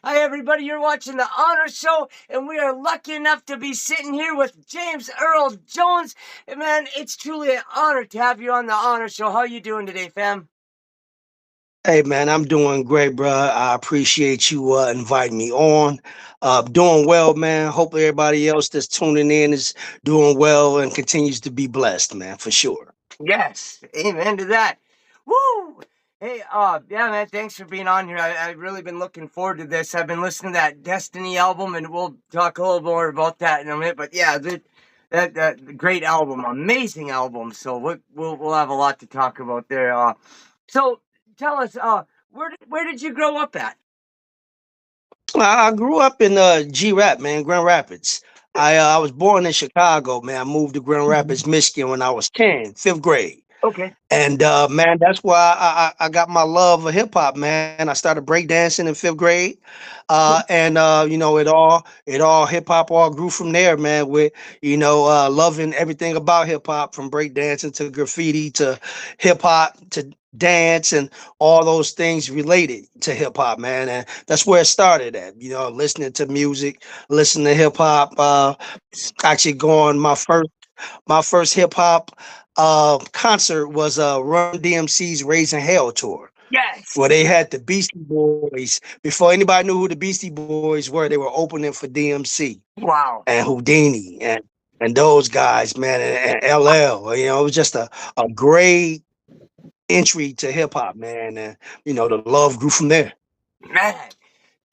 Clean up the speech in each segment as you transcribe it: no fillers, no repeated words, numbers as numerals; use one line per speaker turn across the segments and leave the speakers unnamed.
Hi, everybody. You're watching The Honor Show, and we are lucky enough to be sitting here with James Earl Jones. And man, it's truly an honor to have you on The Honor Show. How you doing today, fam?
Hey man, I'm doing great, bro. I appreciate you inviting me on. Doing well, man. Hope everybody else that's tuning in is doing well and continues to be blessed, man, for sure.
Yes, amen to that. Woo! Hey, yeah, man, thanks for being on here. I've really been looking forward to this. I've been listening to that Destiny album, and we'll talk a little more about that in a minute. But yeah, that great album, amazing album. So we'll have a lot to talk about there. So tell us, where did you grow up at?
I grew up in G-Rap, man, Grand Rapids. I was born in Chicago, man. I moved to Grand
Mhm.
Rapids, Michigan when I was 10, fifth grade.
Okay.
And man, that's why I got my love of hip hop, man. I started breakdancing in fifth grade, and it all hip hop all grew from there, man. With loving everything about hip hop, from breakdancing to graffiti to hip hop to dance and all those things related to hip hop, man. And that's where it started at. Listening to music, listening to hip hop. Actually, going my first hip hop concert was Run DMC's Raising Hell tour, where
Yes.
they had the Beastie Boys. Before anybody knew who the Beastie Boys were, they were opening for DMC
Wow.
and Houdini and those guys, man, and LL. It was just a great entry to hip hop, man. And the love grew from there.
Man.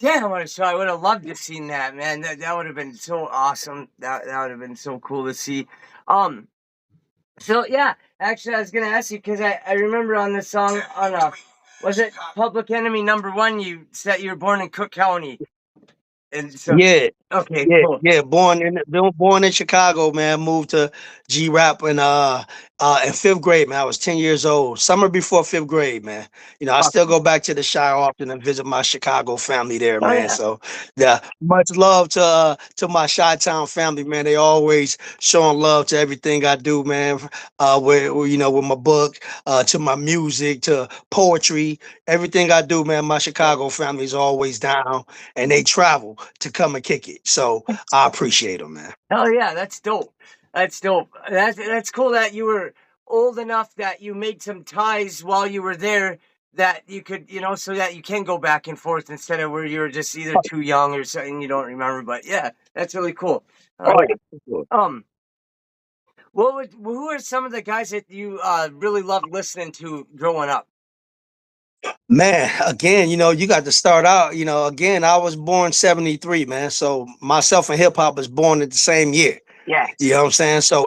Damn, what a show. I would have loved to seen that, man. That would have been so awesome. That would have been so cool to see. Um, so yeah, actually I was gonna ask you because I remember on the song on was it Public Enemy #1, you said you were born in Cook County. And so
Yeah,
okay,
yeah,
cool.
yeah. Born in Chicago, man. Moved to G Rap in fifth grade, man. I was 10 years old. Summer before fifth grade, man. I still
Awesome.
go back to the Shire often and visit my Chicago family there,
Oh
man.
yeah.
So yeah, much love to my Chi-Town family, man. They always showing love to everything I do, man. With my book, to my music, to poetry, everything I do, man. My Chicago family is always down and they travel to come and kick it. So I appreciate them, man.
Hell yeah, that's dope. That's dope. That's cool that you were old enough that you made some ties while you were there that you could, so that you can go back and forth instead of where you were just either too young or something you don't remember. But yeah, that's really cool. Oh
Oh
yeah.
yeah.
Um, who are some of the guys that you really loved listening to growing up?
Man, again, you got to start out, again, I was born 73, man. So myself and hip hop was born at the same year. You know
Yes.
what I'm saying? So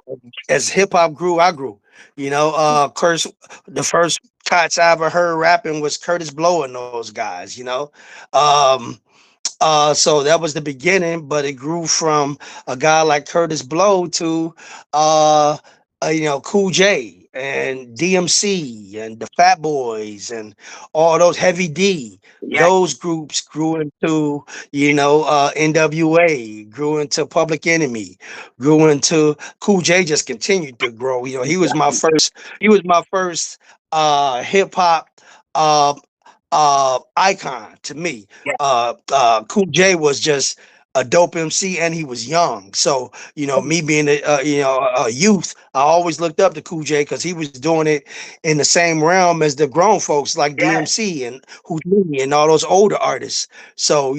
as hip hop grew, I grew. Curse the first cuts I ever heard rapping was Curtis Blow and those guys, Um so that was the beginning, but it grew from a guy like Curtis Blow to Cool J and DMC and the Fat Boys and all those Heavy D.
Yeah.
Those groups grew into, NWA, grew into Public Enemy, grew into Cool J. Just continued to grow. He was my first hip hop uh, icon to me.
Yeah.
Cool J was just a dope MC, and he was young. So me being a youth, I always looked up to Cool J because he was doing it in the same realm as the grown folks like
Yeah.
DMC and Houdini and all those older artists. So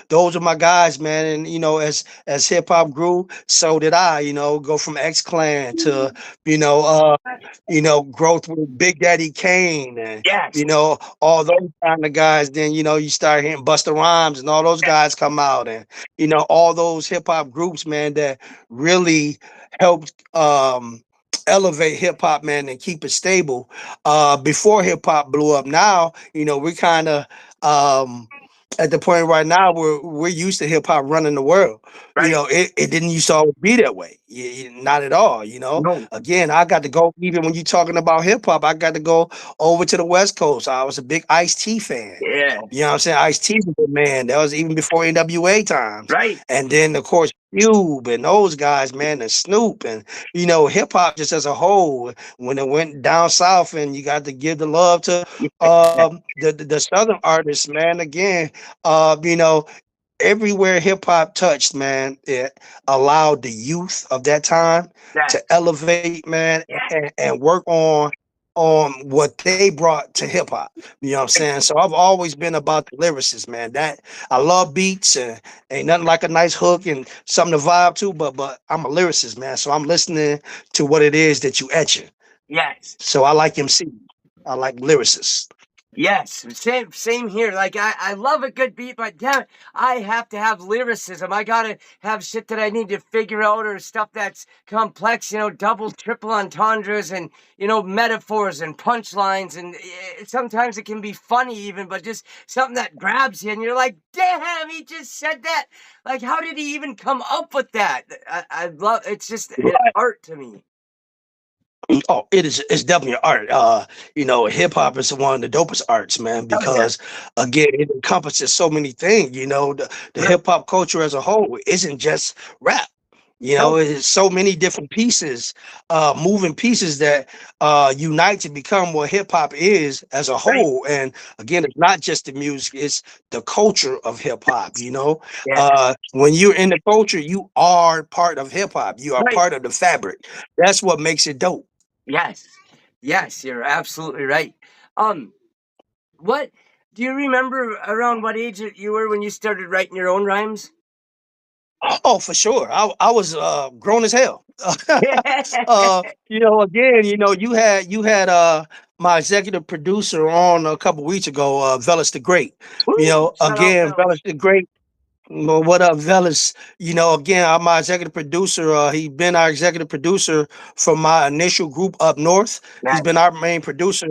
those are my guys, man. And as hip hop grew, so did I. Go from X Clan to you know uh growth with Big Daddy Kane and
Yes.
all those kind of guys. Then you start hearing Busta Rhymes and all those guys come out, and all those hip hop groups, man, that really helped elevate hip hop, man, and keep it stable. Before hip hop blew up, now we kind of um at the point right now where we're used to hip hop running the world.
Right.
It didn't used to always be that way. Not at all.
No.
Again, I got to go, even when you're talking about hip hop, I got to go over to the West Coast. I was a big Ice-T fan.
Yeah.
You know what I'm saying? Ice-T was the man. That was even before NWA times.
Right.
And then, of course, Cube and those guys, man, and Snoop, and hip hop just as a whole. When it went down south, and you got to give the love to the southern artists, man. Again, everywhere hip hop touched, man, it allowed the youth of that time
Yes,
to elevate, man,
yes,
and work on what they brought to hip hop. You know what I'm saying? So I've always been about the lyricists, man. That I love beats, and ain't nothing like a nice hook and something to vibe to, but I'm a lyricist, man. So I'm listening to what it is that you etching.
yes.
So I like MC. I like lyricists.
Yes, same here. Like I love a good beat, but damn it, I have to have lyricism. I gotta have shit that I need to figure out or stuff that's complex, double, triple entendres and metaphors and punchlines and sometimes it can be funny even, but just something that grabs you and you're like, damn, he just said that. Like, how did he even come up with that? I love it's just an art to me.
Oh, it's definitely an art. Hip hop is one of the dopest arts, man,
Oh yeah,
because again, it encompasses so many things. The
right.
hip hop culture as a whole isn't just rap.
No,
It's so many different pieces, moving pieces that unite to become what hip hop is as a
right.
whole. And again, it's not just the music; it's the culture of hip hop.
Yeah,
When you're in the culture, you are part of hip hop. You are
right.
part of the fabric. That's what makes it dope.
Yes. Yes, you're absolutely right. Um, what do you remember around what age you were when you started writing your own rhymes?
Oh, for sure. I was grown as hell.
Yeah.
Again, you had my executive producer on a couple weeks ago, Velas the Great.
Woo, shout out
Again, Velas
fellas.
the Great. Well, what up, Velas? Again, I'm my executive producer. He been our executive producer from my initial group up north. He's
Nice.
been our main producer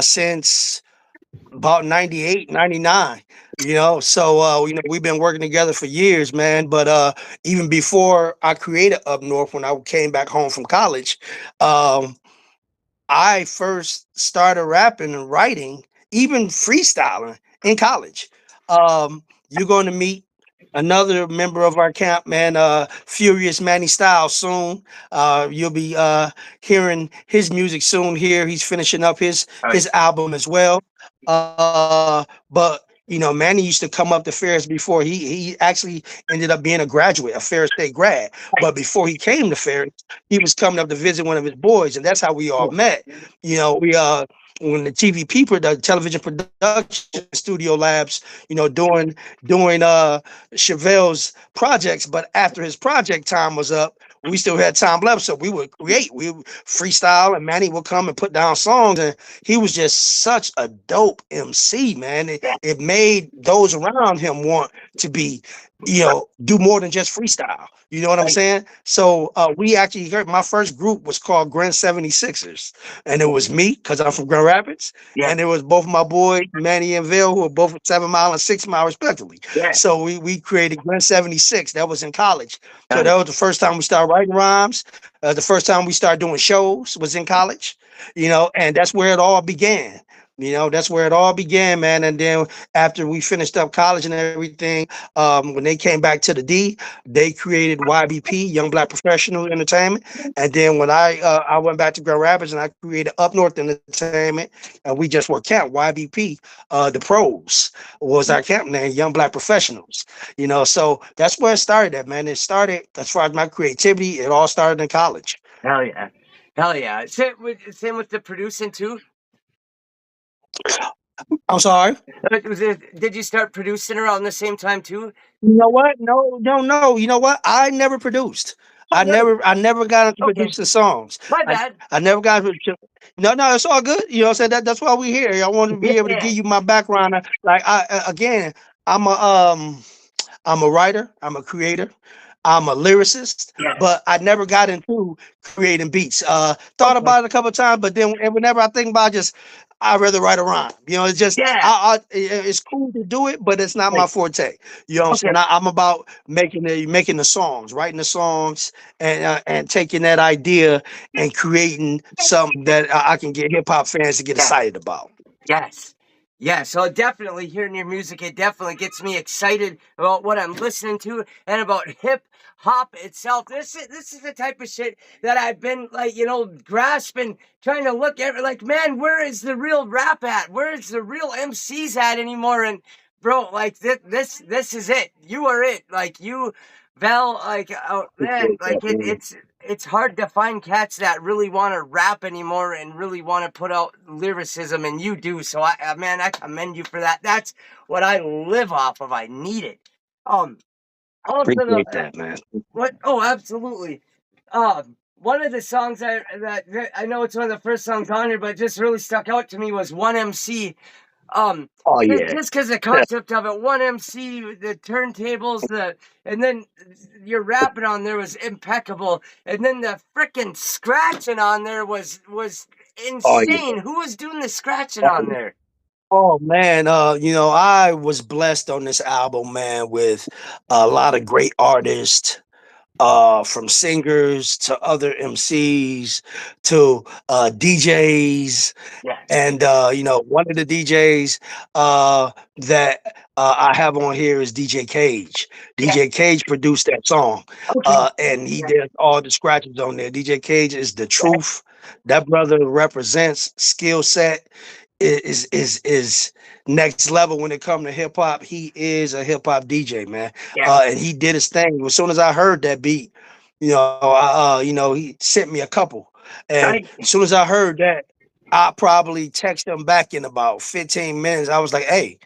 since about 98, 99. So we've been working together for years, man. But even before I created up north, when I came back home from college, um I first started rapping and writing, even freestyling in college. You're going to meet another member of our camp, man, Furious Manny Styles soon. You'll be hearing his music soon here. He's finishing up
Oh,
his album as well. But Manny used to come up to Ferris before he actually ended up being a graduate, a Ferris State grad. But before he came to Ferris, he was coming up to visit one of his boys, and that's how we all met. We when the the television production studio labs, doing Chevelle's projects, but after his project time was up, we still had time left, so we would create, we would freestyle, and Manny would come and put down songs, and he was just such a dope MC, man.
yeah.
It made those around him want to be, do more than just freestyle. You know what I'm
Right.
saying? So we actually heard my first group was called Grand 76ers. And it was me, because I'm from Grand Rapids,
Yeah.
and it was both my boys, Manny and Ville, who were both 7 Mile and 6 Mile respectively.
Yeah.
So we created Grand 76. That was in college. So
Oh,
that was the first time we started writing rhymes. The first time we started doing shows was in college, and that's where it all began. That's where it all began, man. And then after we finished up college and everything, when they came back to the D, they created YBP, Young Black Professional Entertainment. And then when I went back to Grand Rapids and I created Up North Entertainment, and we just were camp YBP. The Pros was our camp name, Young Black Professionals. So that's where it started at, man. It started, as far as my creativity, it all started in college.
hell yeah. Hell yeah. Same with the producing too.
I'm sorry.
Did you start producing around the same time too?
You know what? No, no, no. You know what? I never produced.
Oh, really?
I never got into
Okay.
producing songs.
My
I,
bad.
I never got into. No, no, it's all good. You know what I'm saying? That's why we're here. I want to be able to
Yeah.
give you my background. Again, I'm a I'm a writer, I'm a creator, I'm a lyricist,
Yeah.
but I never got into creating beats. Thought
Okay.
about it a couple of times, but then whenever I think about it, just I'd rather write a rhyme. It's just
Yeah.
it's cool to do it, but it's not my
Right.
forte. You know what I'm
Okay.
saying? I'm about making the songs, writing the songs, and taking that idea and creating something that I can get hip hop fans to get
Yeah.
excited about.
Yes. Yeah, so definitely hearing your music, it definitely gets me excited about what I'm listening to and about hip hop itself. This is the type of shit that I've been like, grasping, trying to look at like, man, where is the real rap at? Where is the real MCs at anymore? And bro, like this is it. You are it. Like you Val, like, oh man,
Appreciate that,
like
man.
it's hard to find cats that really want to rap anymore and really want to put out lyricism, and you do. So man, I commend you for that. That's what I live off of. I need it. Um, also
Appreciate that, man.
what? Oh, absolutely. One of the songs that I know it's one of the first songs on here, but it just really stuck out to me was One MC. Um,
Oh yeah.
just because the concept of it, one MC, the turntables, and then your rapping on there was impeccable, and then the freaking scratching on there was
Oh yeah.
insane. Who was doing the scratching on there?
Oh man, I was blessed on this album, man, with a lot of great artists, from singers to other MCs to DJs.
Yes.
And one of the DJs that I have on here is DJ Cage.
Yeah.
DJ Cage produced that song,
Okay.
and he
Yeah.
did all the scratches on there. DJ Cage is the truth. That brother represents skill set is next level when it comes to hip hop. He is a hip hop DJ, man,
Yeah.
and he did his thing. As soon as I heard that beat, he sent me a couple, and
Right.
as soon as I heard that, I probably text him back in about 15 minutes. I was like, "Hey,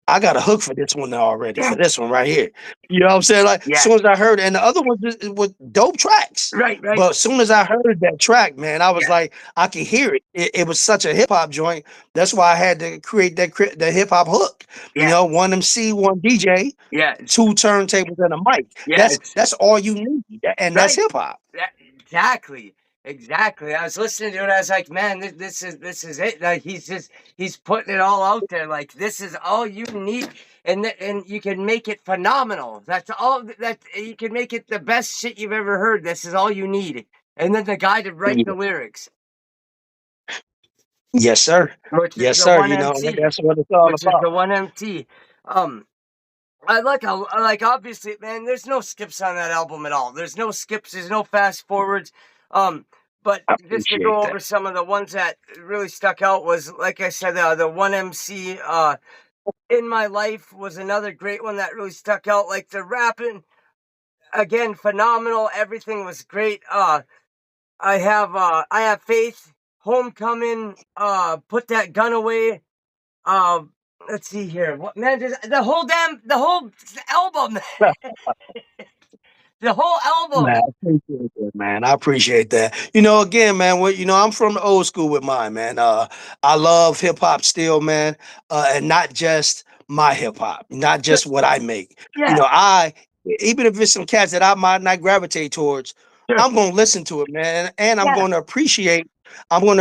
I got a hook for this one already,
Yeah.
for this one right here." You know what I'm saying? Like, as
Yeah.
soon as I heard it, and the other ones was dope tracks.
Right. Right.
But as soon as I heard that track, man, I was
Yeah.
like, I could hear it. It was such a hip hop joint. That's why I had to create the hip hop hook.
Yeah.
One MC, one DJ,
Yeah.
two turntables and a mic.
Yeah.
That's all you need, and that's
Right.
hip hop.
Exactly. Exactly. I was listening to it. I was like, man, this is it. Like he's putting it all out there. Like this is all you need, and you can make it phenomenal. That's all. That you can make it the best shit you've ever heard. This is all you need. And then the guy to write the lyrics,
Yes, sir.
which is
Yes,
the
sir.
one MC,
That's what it's all
which is
about.
the one MT. Um, I like obviously, man, there's no skips on that album at all. There's no skips, there's no fast forwards. Um, but
I
just to
appreciate
go
that.
over some of the ones that really stuck out was, like I said, the one MC in my life was another great one that really stuck out. Like the rapping, again, phenomenal. Everything was great. I have faith. Homecoming. Put that gun away. Uh, let's see here. What man? The whole album. The whole
Man,
album.
I appreciate that, man. I appreciate that. Again, man, I'm from the old school with mine, man. I love hip hop still, man. And not just my hip hop, not just what I make.
Yeah,
I even if it's some cats that I might not gravitate towards,
sure.
I'm gonna listen to it, man, and
Yeah.
I'm gonna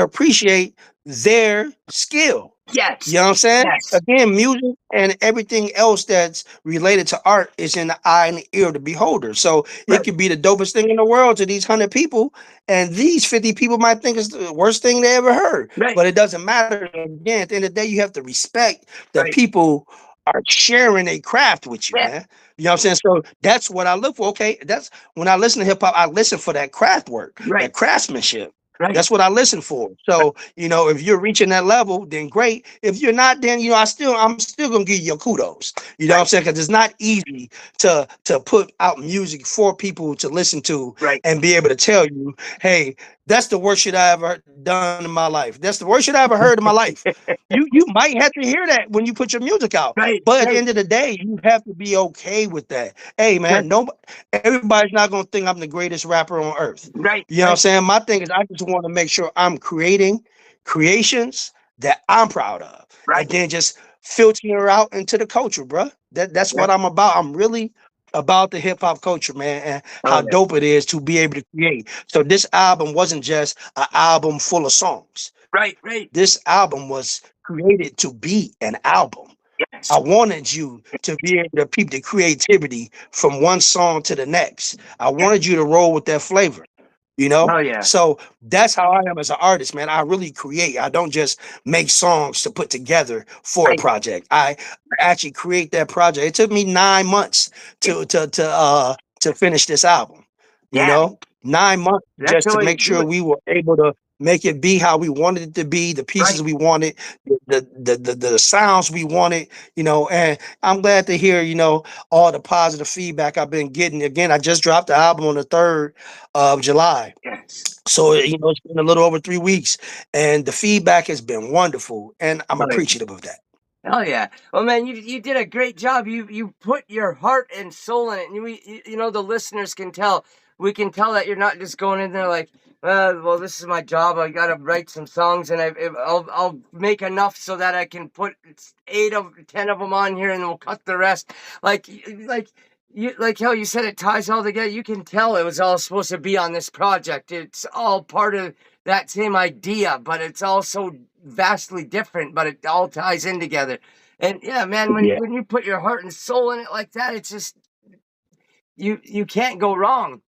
appreciate their skill. You
Yes.
know what I'm saying?
Yes.
Again, music and everything else that's related to art is in the eye and the ear of the beholder. So it
Right.
could be the dopest thing in the world to these 100 people, and these 50 people might think it's the worst thing they ever heard.
Right.
But it doesn't matter. Again, at the end of the day, you have to respect that
Right.
people are sharing a craft with you,
Yeah.
man. You know what I'm saying? So that's what I look for. Okay, that's when I listen to hip hop, I listen for that craft work,
Right.
that craftsmanship.
Right.
That's what I listen for. So, if you're reaching that level, then great. If you're not, then I'm still gonna give you your kudos. You know what I'm
Right.
saying? Because it's not easy to put out music for people to listen to
Right.
and be able to tell you, hey, that's the worst shit I ever done in my life. That's the worst shit I ever heard in my life. You might have to hear that when you put your music out.
Right.
But at the
Right.
end of the day, you have to be okay with that. Hey
Sure.
man, nobody everybody's not gonna think I'm the greatest rapper on earth.
Right.
You know what I'm
Right.
saying? My thing is I just want to make sure I'm creating creations that I'm proud of. And
Right.
then just filter out into the culture, bro. That's
Right.
what I'm about. I'm really about the hip hop culture, man, and
Oh
how
yeah.
dope it is to be able to create. So this album wasn't just an album full of songs.
Right. Right.
This album was created to be an album. I
Yes.
wanted you to be able to peep the creativity from one song to the next. I
Yeah.
wanted you to roll with that flavor. you know?
Oh yeah.
So that's how I am as an artist, man. I really create. I don't just make songs to put together for a
Right.
project. I actually create that project. It took me 9 months to finish this album. You
Yeah.
know, 9 months
That's
just
the
to
way to
make
do
sure
it.
we were able to make it be how we wanted it to be, the
Right.
pieces we wanted, the sounds we wanted, and I'm glad to hear, all the positive feedback I've been getting. Again, I just dropped the album on the 3rd of July.
Yes.
So, it's been a little over 3 weeks, and the feedback has been wonderful, and I'm
Oh, yeah.
appreciative of that.
Oh yeah. Well, man, you did a great job. You put your heart and soul in it, and the listeners can tell. We can tell that you're not just going in there like, well, this is my job. I gotta write some songs, and I'll make enough so that I can put 8 of 10 of them on here, and we'll cut the rest. Like how you said it ties all together. You can tell it was all supposed to be on this project. It's all part of that same idea, but it's also vastly different, but it all ties in together. And yeah, man,
Yeah.
when you put your heart and soul in it like that, it's just you can't go wrong.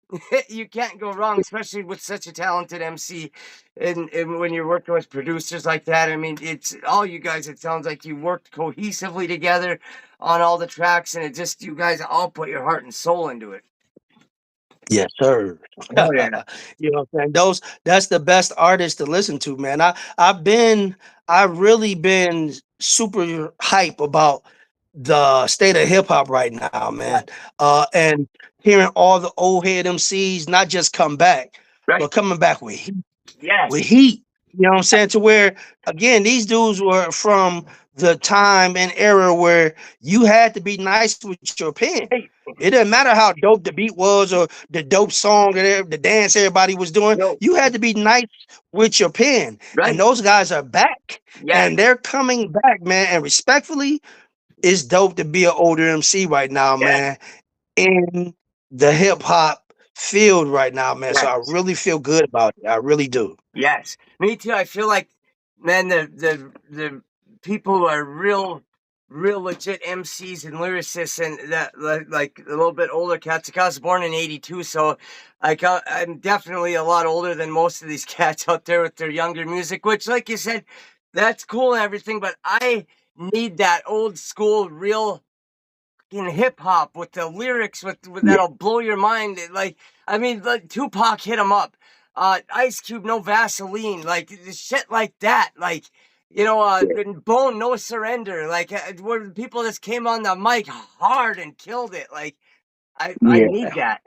You can't go wrong, especially with such a talented MC. And when you're working with producers like that, I mean, it's all you guys. It sounds like you worked cohesively together on all the tracks, and it just you guys all put your heart and soul into it.
Yes, sir.
Oh yeah,
What I'm saying? That's the best artist to listen to, man. I've really been super hype about the state of hip hop right now, man. And hearing all the old head MCs not just come back,
right.
but coming back with
Yes,
heat. You know what I'm saying? To where again, these dudes were from the time and era where you had to be nice with your pen.
right.
It didn't matter how dope the beat was or the dope song that the dance everybody was doing.
No,
You had to be nice with your pen. And
right.
those guys are back.
Yes,
And they're coming back, man. And respectfully, it's dope to be an older MC right now,
yes,
man, in the hip hop field right now, man. So I
yes.
really feel good about it. I really do.
Yes, me too. I feel like, man, the people who are real legit MCs and lyricists, and that like a little bit older cats. Like I was born in '82, so I'm definitely a lot older than most of these cats out there with their younger music. Which, like you said, that's cool and everything, but I need that old school, real in hip hop with the lyrics with
Yeah,
that'll blow your mind. Like I mean, like Tupac hit him up. Ice Cube, no Vaseline, like shit like that. Like and Bone, no surrender. Like where people just came on the mic hard and killed it. Like I
yeah,
need that.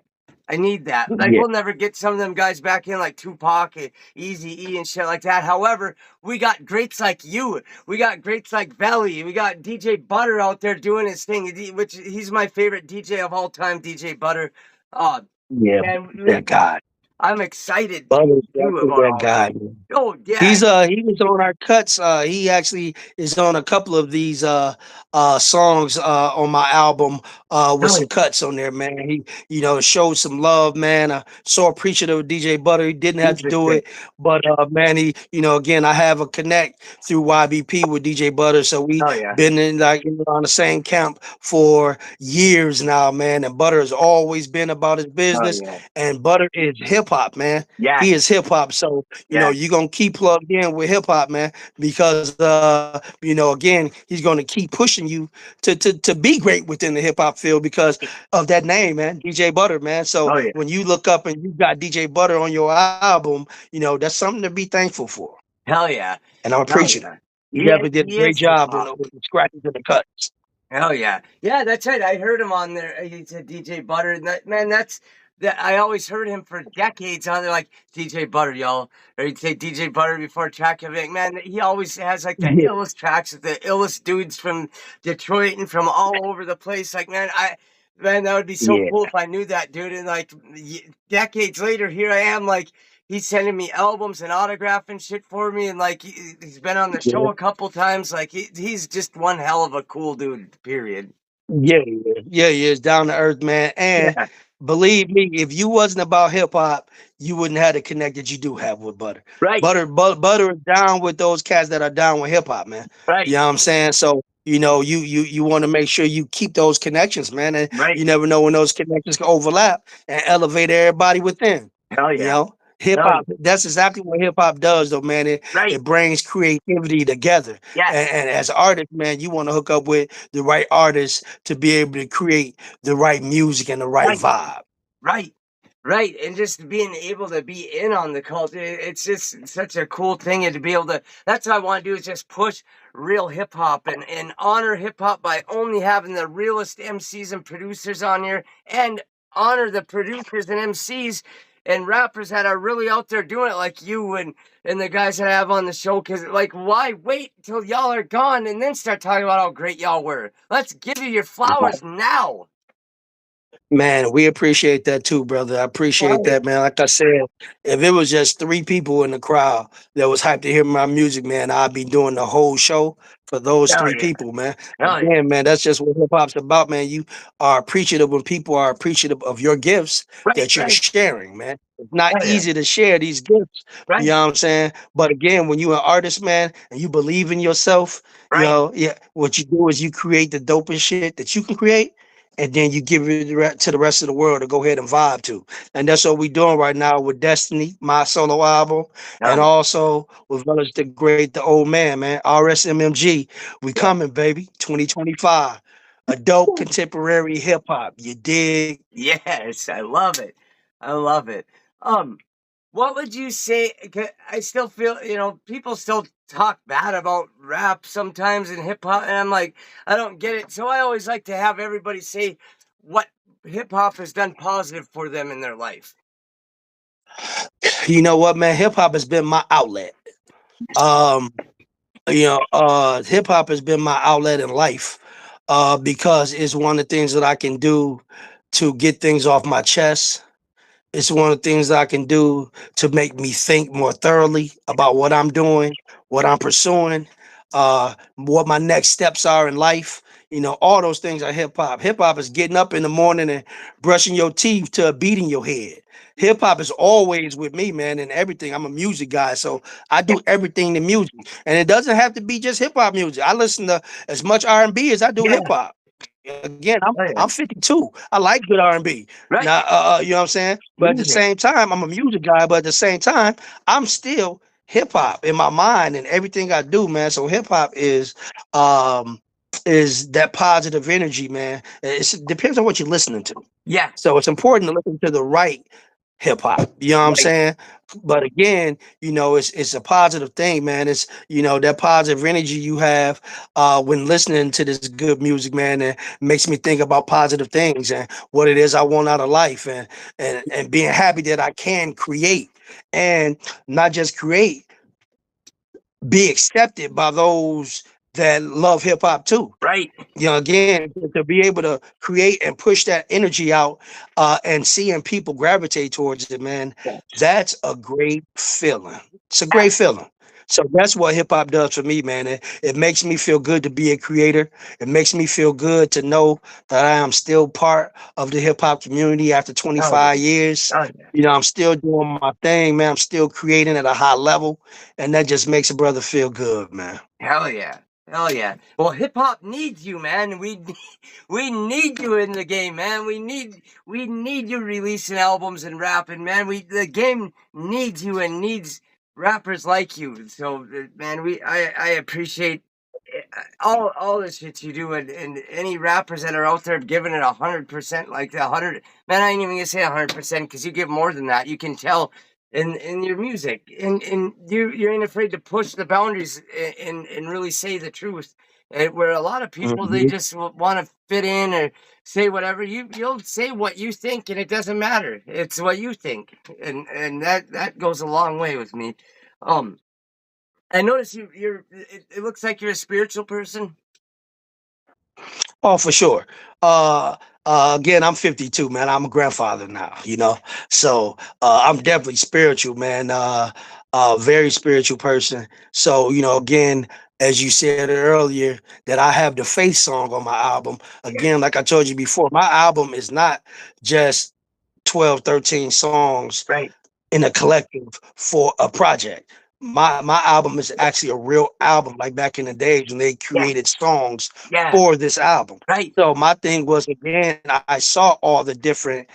I need that. Like
yeah,
we'll never get some of them guys back in like Tupac and Easy E and shit like that. However, we got greats like you. We got greats like Belly. We got DJ Butter out there doing his thing, which he's my favorite DJ of all time, DJ Butter. Uh
yeah.
man,
That guy.
I'm excited
Bubba's
too
definitely
about
that
all that.
guy, man.
Oh yeah,
He was on our cuts. He actually is on a couple of these songs on my album with
really,
some cuts on there, man. He showed some love, man. So appreciative of DJ Butter. He didn't have
he's
to
the
do
shit.
it, but man, he again, I have a connect through YBP with DJ Butter, so we
Oh yeah,
been in on the same camp for years now, man. And Butter has always been about his
oh
business,
yeah,
and Butter is hip hop, man.
yes,
He is hip hop, so
yes,
you're gonna keep plugged in with hip hop, man, because again, he's gonna keep pushing you to be great within the hip hop field because of that name, man, DJ Butter, man. So
oh yeah,
when you look up and you got DJ Butter on your album, that's something to be thankful for.
hell yeah,
And I'm
hell
appreciative.
yeah.
You definitely did a
He
great
is hip
job
hop.
with the scratches and the cuts.
Oh yeah, yeah, that's right. I heard him on there. He said DJ Butter, and man, that's that. I always heard him for decades on there, like DJ Butter, y'all, or he'd say DJ Butter before a track. I'm like, man, he always has like the
Yeah,
illest tracks with the illest dudes from Detroit and from all over the place. Like, man, that would be so
yeah,
cool if I knew that dude. And like decades later, here I am, like he's sending me albums and autograph and shit for me, and like he's been on the show
yeah.
a couple times. Like he's just one hell of a cool dude. Period.
Yeah, he is down to earth, man. And
Yeah.
believe me, if you wasn't about hip hop, you wouldn't have the connect that you do have with Butter.
Right.
Butter is down with those cats that are down with hip hop, man. You
Right.
know what I'm saying? So you want to make sure you keep those connections, man. And
Right.
you never know when those connections can overlap and elevate everybody within.
Hell
You
yeah.
know. Hip
Oh,
hop, that's exactly what hip hop does, though, man.
right.
It brings creativity together.
Yes.
And as an artist, man, you want to hook up with the right artists to be able to create the right music and the right
Right.
vibe.
Right. Right. And just being able to be in on the culture, it's just such a cool thing. And to be able to, that's what I want to do is just push real hip hop and honor hip hop by only having the realest MCs and producers on here and honor the producers and MCs and rappers that are really out there doing it like you and the guys that I have on the show. Cause like, why wait till y'all are gone and then start talking about how great y'all were? Let's give you your flowers now.
Man, we appreciate that too, brother. I appreciate
Right.
that, man. Like I said, if it was just three people in the crowd that was hyped to hear my music, man, I'd be doing the whole show for those
Hell
three
yeah.
people, man.
Hell yeah.
Again, man, that's just what hip hop's about, man. You are appreciative when people are appreciative of your gifts
Right,
that you're
right.
sharing, man. It's not
Hell yeah.
easy to share these gifts, you
Right,
know what I'm saying? But again, when you're an artist, man, and you believe in yourself,
right.
yeah, what you do is you create the dopest shit that you can create, and then you give it to the rest of the world to go ahead and vibe to. And that's what we're doing right now with Destiny, my solo album, and
Hell yeah.
also with Village the Great, the Old Man, RSMMG. We
Yeah.
coming, baby, 2025. Adult contemporary hip hop. You dig?
Yes, I love it. I love it. Um, what would you say? I still feel, people still talk bad about rap sometimes in hip hop, and I'm like, I don't get it. So I always like to have everybody say what hip hop has done positive for them in their life.
You know what, man? Hip hop has been my outlet. Um, Hip hop has been my outlet in life, because it's one of the things that I can do to get things off my chest. It's one of the things that I can do to make me think more thoroughly about what I'm doing, what I'm pursuing, what my next steps are in life. All those things are hip hop. Hip hop is getting up in the morning and brushing your teeth to a beat in your head. Hip hop is always with me, man, and everything. I'm a music guy, so I
Yeah,
do everything to music, and it doesn't have to be just hip hop music. I listen to as much R&B as I do hip
yeah,
hop. Again, I'm
oh, yeah.
52. I like good R&B. Now,
Right.
you know what I'm saying? But at the
Music.
same time, I'm a music guy. But at the same time, I'm still hip hop in my mind and everything I do, man. So hip hop um is that positive energy, man. It depends on what you're listening to.
Yeah.
So it's important to listen to the right hip hop. You know what I'm
Right.
saying? But again, it's a positive thing, man. It's that positive energy you have when listening to this good music, man, and makes me think about positive things and what it is I want out of life, and being happy that I can create and not just create, be accepted by those that love hip hop too.
Right.
Again, to be able to create and push that energy out, and seeing people gravitate towards it, man,
Yes.
that's a great feeling. It's a
Yeah.
great feeling. So that's what hip hop does for me, man. It makes me feel good to be a creator. It makes me feel good to know that I am still part of the hip hop community after
Oh
25
yeah.
years.
Oh yeah.
I'm still doing my thing, man. I'm still creating at a high level, and that just makes a brother feel good, man.
Hell yeah. Hell yeah. Well, hip hop needs you, man. We need you in the game, man. We need you releasing albums and rapping, man. The game needs you and needs rappers like you. So, man, I appreciate all the shit you do and any rappers that are out there giving it 100%, like 100. Man, I ain't even gonna say 100% because you give more than that. You can tell in your music, and you ain't afraid to push the boundaries and really say the truth. Where a lot of people they
Mhm.
just want to fit in or say whatever you'll say what you think and it doesn't matter. It's what you think, and that goes a long way with me. Um, I notice it looks like you're a spiritual person.
Oh, for sure. Uh, Again, I'm 52, man. I'm a grandfather now, so I'm definitely spiritual, man. Very spiritual person. So, again, as you said earlier, that I have the faith song on my album.
Yeah,
Again, like I told you before, my album is not just 12, 13 songs
right.
in a collective for a project. my album is actually a real album, like back in the days when they
Yeah,
created songs
yeah,
for this album.
right.
So my thing was, again, I saw all the different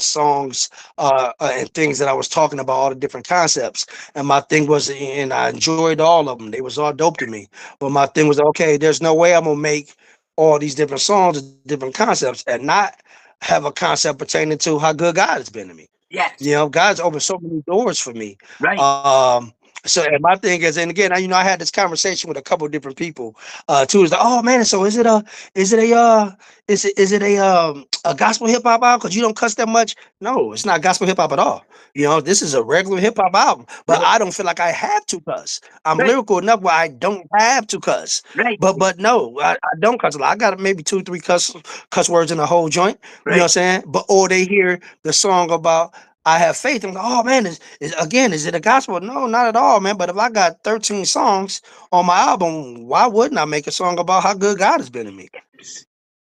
songs and things that I was talking about, all the different concepts. And my thing was, and I enjoyed all of them. They was all dope to me. But my thing was, okay, there's no way I'm gonna make all these different songs, different concepts, and not have a concept pertaining to how good God has been to me.
Yes,
God's opened so many doors for me.
right.
So and my thing is, and again, I had this conversation with a couple of different people. Too is like, oh man, so is it a is it a gospel hip hop album? Because you don't cuss that much. No, it's not gospel hip hop at all. This is a regular hip hop album, but
Right,
I don't feel like I have to cuss. I'm
right,
lyrical enough where I don't have to cuss.
right,
But no, I don't cuss a lot. I got maybe two, three cuss words in the whole joint. You know what I'm
right.
saying? But or they hear the song about I have faith. I'm like, oh man, is it a gospel? No, not at all, man. But if I got 13 songs on my album, why wouldn't I make a song about how good God has been to me?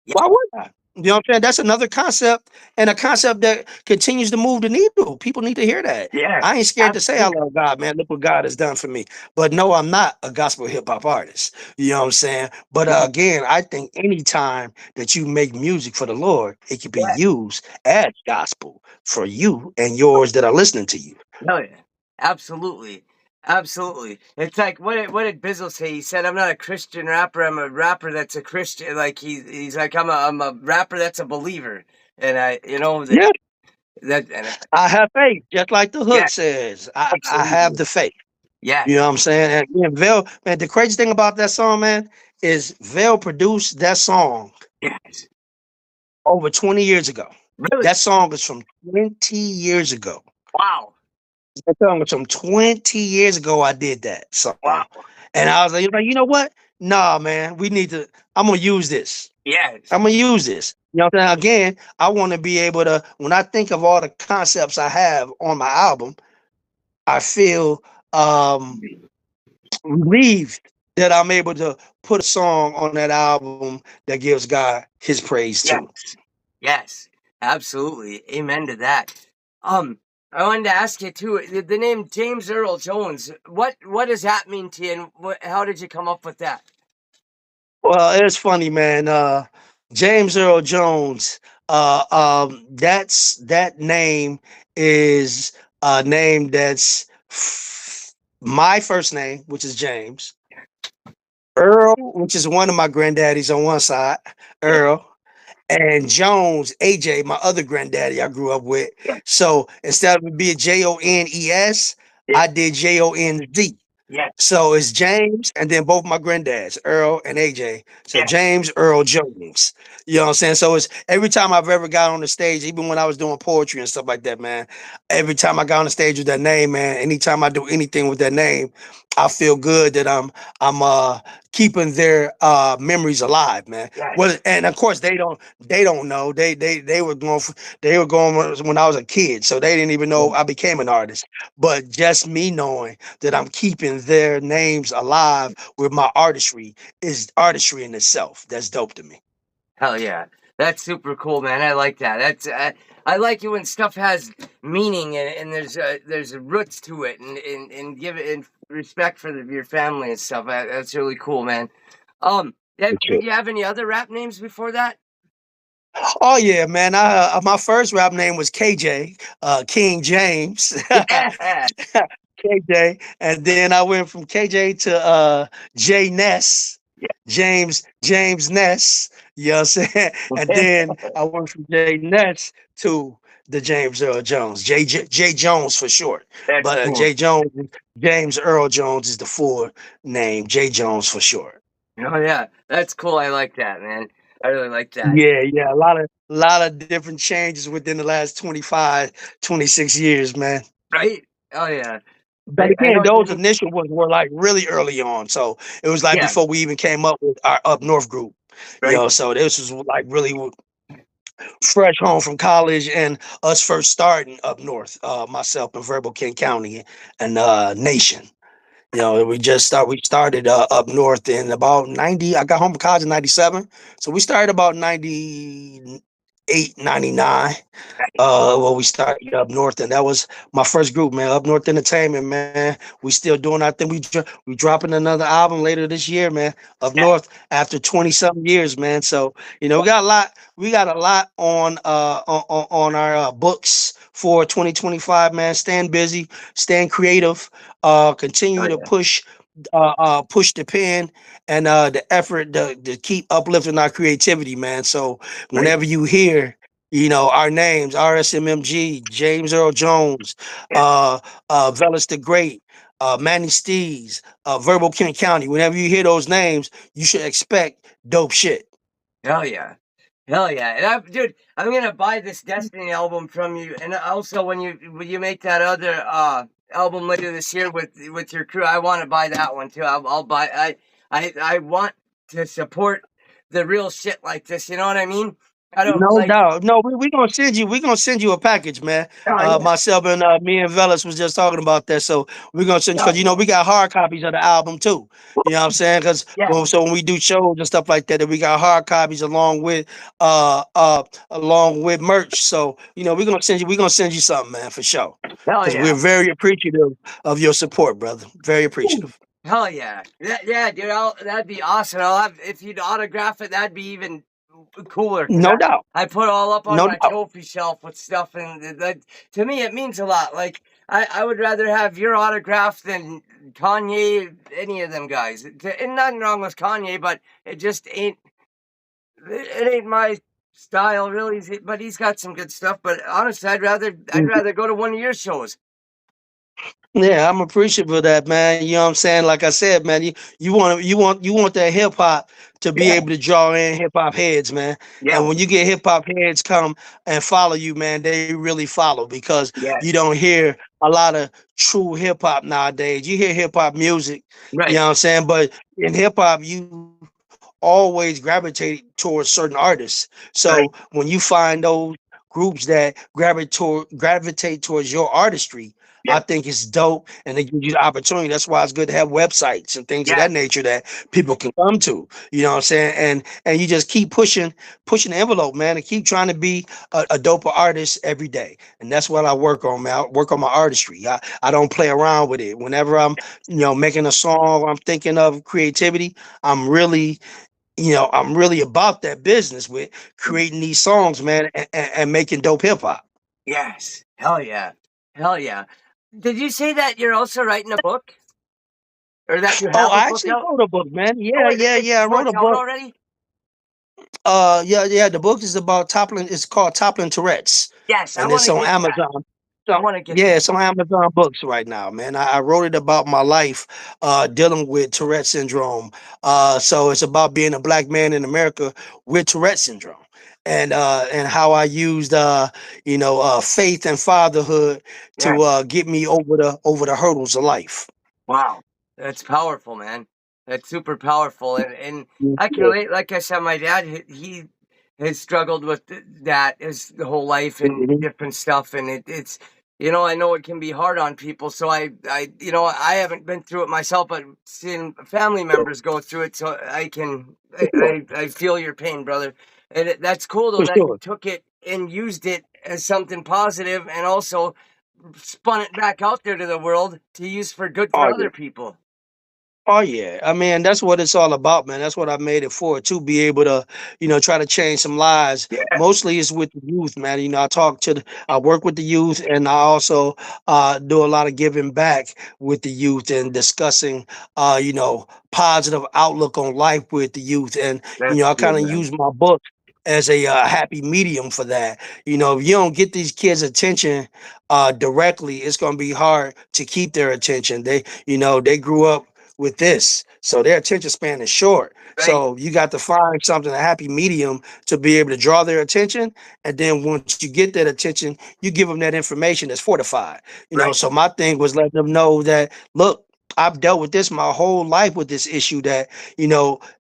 Yeah,
Why would I? You know what I'm saying? That's another concept and a concept that continues to move the needle. People need to hear that.
yeah,
I ain't scared to say I
absolutely.
love God, man. Look what God has done for me. But no, I'm not a gospel hip hop artist. You know what I'm saying? But
Yeah,
again, I think anytime that you make music for the Lord, it can be
yeah.
used as gospel for you and yours that are listening to you.
Oh yeah, absolutely, absolutely. It's like what did Bizzle say? He said, "I'm not a Christian rapper. I'm a rapper that's a Christian." Like he's like, I'm a rapper that's a believer, and I that
Yeah,
that and
I have faith, just like the
yeah,
hook says. I have
absolutely,
the faith. You know
yes,
what I'm saying? And again, Vail, man, the crazy thing about that song, man, is Vail produced that song
yes,
over 20 years ago.
really,
That song is from 20 years ago.
wow,
That song was from 20 years ago. I did that song.
wow,
And I was like, you know what? Nah, man, I'm gonna use this.
yes,
I'm gonna use this. You know what I'm saying? Again, I want to be able to, when I think of all the concepts I have on my album, I feel relieved that I'm able to put a song on that album that gives God his praise too.
yes, yes, absolutely, amen to that. Um, I wanted to ask you too. The name James Earl Jones. What does that mean to you, and how did you come up with that?
Well, it's funny, man. James Earl Jones. That name is a name that's my first name, which is James Earl, which is one of my granddaddies on one side,
Yeah,
Earl, and Jones, AJ, my other granddaddy I grew up with.
yeah,
So instead of it being Jones,
yeah,
I did Jonz.
yeah,
So it's James and then both my granddads, Earl and AJ. So
yeah,
James Earl Jones. You know what I'm saying? So it's every time I've ever got on the stage, even when I was doing poetry and stuff like that, man, every time I got on the stage with that name, man, anytime I do anything with that name, I feel good that I'm keeping their memories alive, man.
yeah,
Well, and of course they don't know. They were going when I was a kid, so they didn't even know I became an artist. But just me knowing that I'm keeping their names alive with my artistry is artistry in itself. That's dope to me.
hell yeah, that's super cool, man. I like that. I like it when stuff has meaning and there's roots to it and give it and respect for your family and stuff. That's really cool, man.
For
Did
sure.
you have any other rap names before that?
Oh yeah, man. I my first rap name was KJ, King James.
Yeah,
KJ, and then I went from KJ to J Ness, James Ness. You know what I'm saying? And then I went from J Ness to the James Earl Jones, J Jones for short.
that's
But
cool.
J Jones, James Earl Jones is the full name, J Jones for short.
Oh yeah, that's cool. I like that, man. I really like that.
Yeah, a lot of different changes within the last 25, 26 years, man.
Right? Oh yeah.
But
I
again,
know
those
you.
initial ones were like really early on. So it was like
Yeah.
before we even came up with our up north group.
Right.
So this was like really fresh home from college and us first starting up north, myself in Verbal King County and Nation. We started up north in about 90. I got home from college in 97. So we started about 98, 98, 99.
Right.
Well, we started up north, and that was my first group, man. Up North Entertainment, man. We still doing our thing. We dropping another album later this year, man. Up
Yeah.
north after 20 something years, man. So we got a lot. We got a lot on our books for 2025, man. Staying busy, staying creative,
Oh
continue to
yeah.
push the pen and the effort to keep uplifting our creativity, man. So
Right.
whenever you hear our names, RSMMG, James Earl Jones,
Yeah.
uh, Velas the Great, Manny Stees, Verbal King County. Whenever you hear those names, you should expect dope shit.
Hell yeah. Hell yeah. And dude, I'm gonna buy this Destiny album from you. And also when you make that other album later this year with your crew, I want to buy that one too. I'll buy I want to support the real shit like this, you know what I mean? I don't
No
like.
doubt. No, we gonna send you a package, man.
Oh yeah.
Myself and me and Velas was just talking about that. So we're gonna send you
Oh
because
yeah.
we got hard copies of the album too. You know what I'm saying? Because
Yeah.
when we do shows and stuff like that, that we got hard copies along with merch. So we're gonna send you something, man, for sure.
Hell
Because we're
yeah.
very appreciative of your support, brother. Very
Ooh.
appreciative.
Hell yeah. Yeah, dude, that'd be awesome. I'll have if you'd autograph it, that'd be even cooler because
No doubt.
I put all up on
No
my
doubt.
trophy shelf with stuff, and that to me it means a lot. Like I would rather have your autograph than Kanye, any of them guys. And nothing wrong with Kanye, but it just ain't. It ain't my style, really. But he's got some good stuff. But honestly, I'd rather go to one of your shows.
Yeah, I'm appreciative of that, man. You know what I'm saying? Like I said, man, you want that hip hop to be
Yeah,
able to draw in hip hop heads, man.
yeah,
And when you get hip hop heads come and follow you, man, they really follow because you
yes,
don't hear a lot of true hip hop nowadays. You hear hip hop music, you
right,
know what I'm saying? But in hip hop, you always gravitate towards certain artists. So
right,
when you find those groups that gravitate towards your artistry, I
yeah,
think it's dope and it gives you the opportunity. That's why it's good to have websites and things of that
yes,
nature that people can come to. You know what I'm saying? And you just keep pushing the envelope, man, and keep trying to be a doper artist every day. And that's what I work on, man. I work on my artistry. I don't play around with it. Whenever I'm, making a song, I'm thinking of creativity. I'm really I'm really about that business with creating these songs, man, and making dope hip hop.
yes. Hell yeah, hell yeah. Did you say that you're also writing a book, or that you
Oh,
have a
I
book
actually
out?
wrote a book, man.
Oh
Yeah,
wait,
yeah, yeah. I
oh,
wrote
it's
a
out
book.
already.
Yeah, yeah. The book is about toppling. It's called Toppling
Yes, I
and
want
it's
to
on
get that.
Amazon.
I
So
want to get
yeah,
that.
it's on Amazon Books right now, man. I wrote it about my life dealing with Tourette syndrome. So it's about being a black man in America with Tourette syndrome. And how I used faith and fatherhood to
Yes.
get me over the hurdles of life.
Wow, that's powerful, man. That's super powerful, and I can
Yeah.
relate. Like I said, my dad he has struggled with that his whole life and
Mhm.
different stuff, and it's I know it can be hard on people. So I haven't been through it myself, but seeing family members go through it, so I feel your pain, brother. And that's cool though
For
that you
sure.
took it and used it as something positive, and also spun it back out there to the world to use for good for
Oh
other
yeah.
people.
Oh yeah, I mean that's what it's all about, man. That's what I made it for, to be able to, try to change some lives.
Yeah,
Mostly it's with the youth, man. I work with the youth, and I also do a lot of giving back with the youth and discussing, positive outlook on life with the youth. And
that's
I
cool,
kind of
man.
use my book as a happy medium for that. If you don't get these kids' attention directly, it's gonna be hard to keep their attention. They grew up with this. So their attention span is short.
Right,
So you got to find something, a happy medium to be able to draw their attention. And then once you get that attention, you give them that information that's fortified.
right,
So my thing was letting them know that, look, I've dealt with this my whole life with this issue that,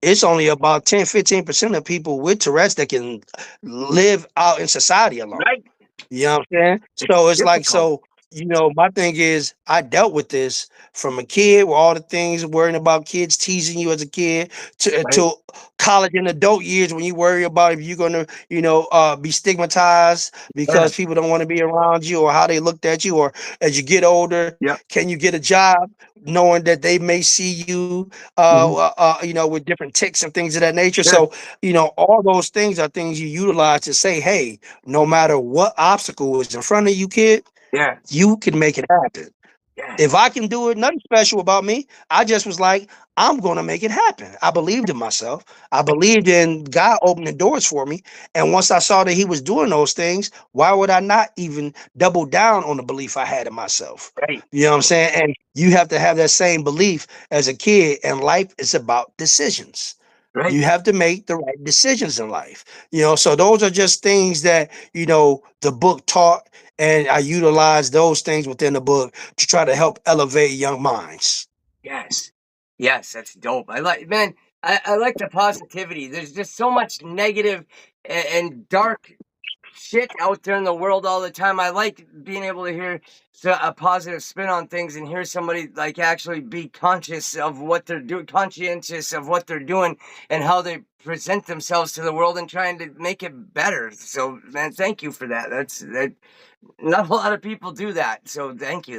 it's only about 10, 15% of people with Tourette's that can live out in society alone.
right.
You know what I'm saying?
It's
So it's like,
difficult.
my thing is I dealt with this from a kid with all the things worrying about kids teasing you as a kid
Right.
to college and adult years when you worry about if you're gonna, be stigmatized
Yeah.
because people don't want to be around you or how they looked at you, or as you get older,
Yep.
can you get a job knowing that they may see you,
Hmm.
with different ticks and things of that nature.
Sure.
So, all those things are things you utilize to say, hey, no matter what obstacle is in front of you, kid,
Yeah.
you can make it happen. If
Yes.
I can do it, nothing special about me. I just was like, I'm gonna make it happen. I believed in myself. I believed in God opening doors for me. And once I saw that He was doing those things, why would I not even double down on the belief I had in myself?
Right.
You know what I'm saying? And you have to have that same belief as a kid. And life is about decisions.
Right.
You have to make the right decisions in life. So those are just things that, the book taught, and I utilize those things within the book to try to help elevate young minds.
Yes. Yes, that's dope. I like, man, I like the positivity. There's just so much negative and dark shit out there in the world all the time. I like being able to hear a positive spin on things and hear somebody like actually be conscious of what they're doing, conscientious of what they're doing and how they present themselves to the world and trying to make it better. So, man, thank you for that. That. Not a lot of people do that, so thank you.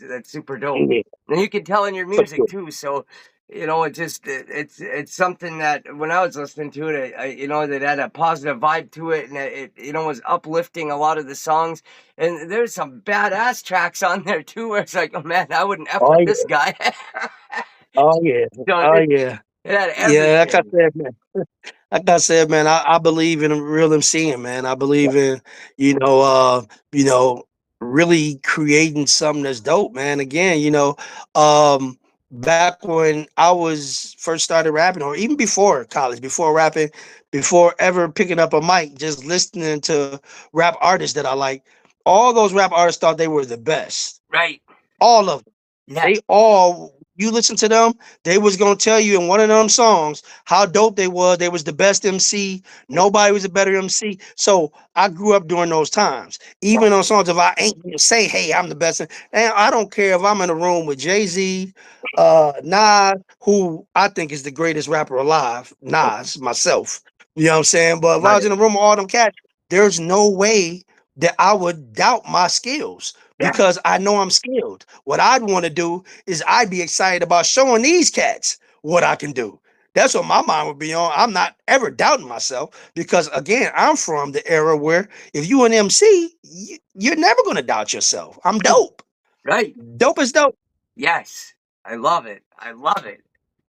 That's super dope,
Yeah,
and you can tell in your
for
music
sure.
too. So, it's something that when I was listening to it, that had a positive vibe to it, and it was uplifting a lot of the songs. And there's some badass tracks on there too, where it's like, oh man, I wouldn't f
Oh
with this
yeah.
guy.
Oh yeah.
So
Oh yeah.
it had
Yeah. Like I
everything.
said, man. Like I said, man, I believe in real MCing, man. I believe in, you know, uh, you know, really creating something that's dope, man. Again, back when I was first started rapping, or even before college, before rapping, before ever picking up a mic, just listening to rap artists that I like, all those rap artists thought they were the best.
Right.
All of them.
Yeah.
They all, you listen to them, they was gonna tell you in one of them songs how dope they was. They was the best MC. Nobody was a better MC. So I grew up during those times. Even on songs, if I ain't gonna say, hey, I'm the best, and I don't care if I'm in a room with Jay-Z, Nas, who I think is the greatest rapper alive, Nas, myself. You know what I'm saying? But if I was in
Right.
a room with all them cats, there's no way that I would doubt my skills
Yeah.
because I know I'm skilled. What I'd want to do is I'd be excited about showing these cats what I can do. That's what my mind would be on. I'm not ever doubting myself because, again, I'm from the era where if you an MC, you're never going to doubt yourself. I'm
Right.
dope.
Right.
Dope is dope.
Yes, I love it. I love it.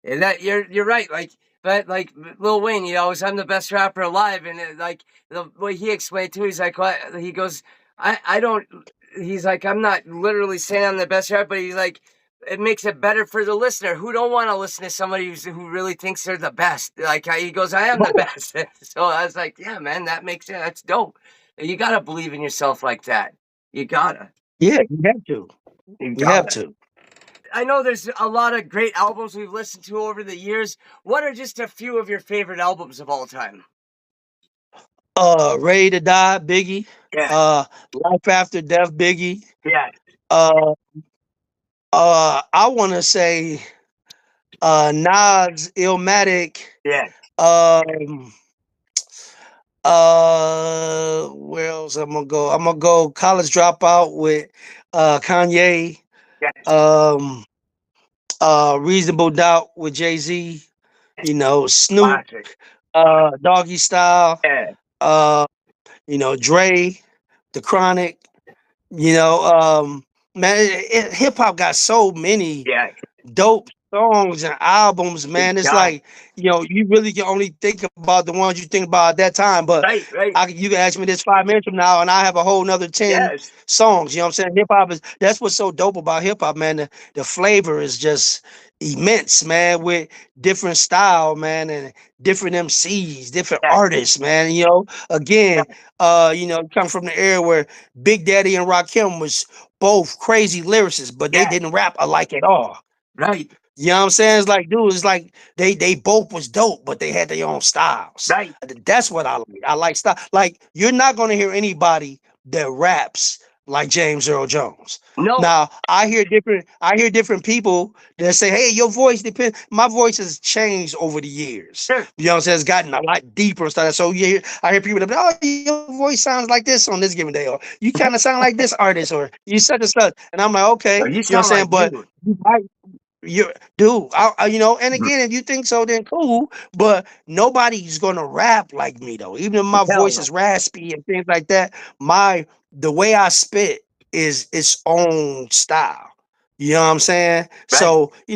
And that you're right. Like, but like Lil Wayne, I'm the best rapper alive, and like the way he explained too, he's like, what? He goes, I don't. He's like, I'm not literally saying I'm the best rapper, but he's like, it makes it better for the listener who don't want to listen to somebody who really thinks they're the best. Like he goes, I am the
Right.
best. So I was like, yeah, man, that makes it. That's dope. You gotta believe in yourself like that. You gotta.
Yeah, you have to.
You
You have
gotta.
to.
I know there's a lot of great albums we've listened to over the years. What are just a few of your favorite albums of all time?
Ready to Die, Biggie.
Yeah,
Life After Death, Biggie.
yeah,
Uh, I want to say Nas, Illmatic.
yeah,
Um, where else I'm gonna go? I'm gonna go College Dropout with Kanye.
yes.
Um, Reasonable Doubt with Jay-Z. Snoop,
Classic.
Doggy Style.
Yeah,
Uh, Dre, The Chronic. You know, man, hip hop got so many
yeah.
dope songs and albums,
It
man. It's
does.
like, you really can only think about the ones you think about at that time. But
Right, right.
you can ask me this 5 minutes from now, and I have a whole nother 10
Yes.
songs. You know what I'm saying? Hip hop that's what's so dope about hip hop, man. The flavor is just immense, man, with different style, man, and different MCs, different
Yeah,
artists, man. Again, come from the era where Big Daddy and Rakim was both crazy lyricists, but they
yeah.
didn't rap alike at all.
Right,
You know what I'm saying? It's like, dude, it's like they both was dope, but they had their own styles.
right.
That's what I like. I like style. Like, you're not gonna hear anybody that raps like James Earl Jones.
No.
Now I hear different people that say, hey, your voice depends. My voice has changed over the years.
Sure.
You know what I'm saying? It's gotten a lot deeper and stuff. So I hear people that, oh, your voice sounds like this on this given day, or you kind of sound like this artist, or you such and such. And I'm like, okay,
Oh,
you
you
know what I'm
sound
saying?
like
But
you.
you might you do, and
Mhm.
again, if you think so, then cool. But nobody's gonna rap like me though. Even if my
Hell
voice
no.
is raspy and things like that, the way I spit is its own style. You know what I'm saying?
Right.
So you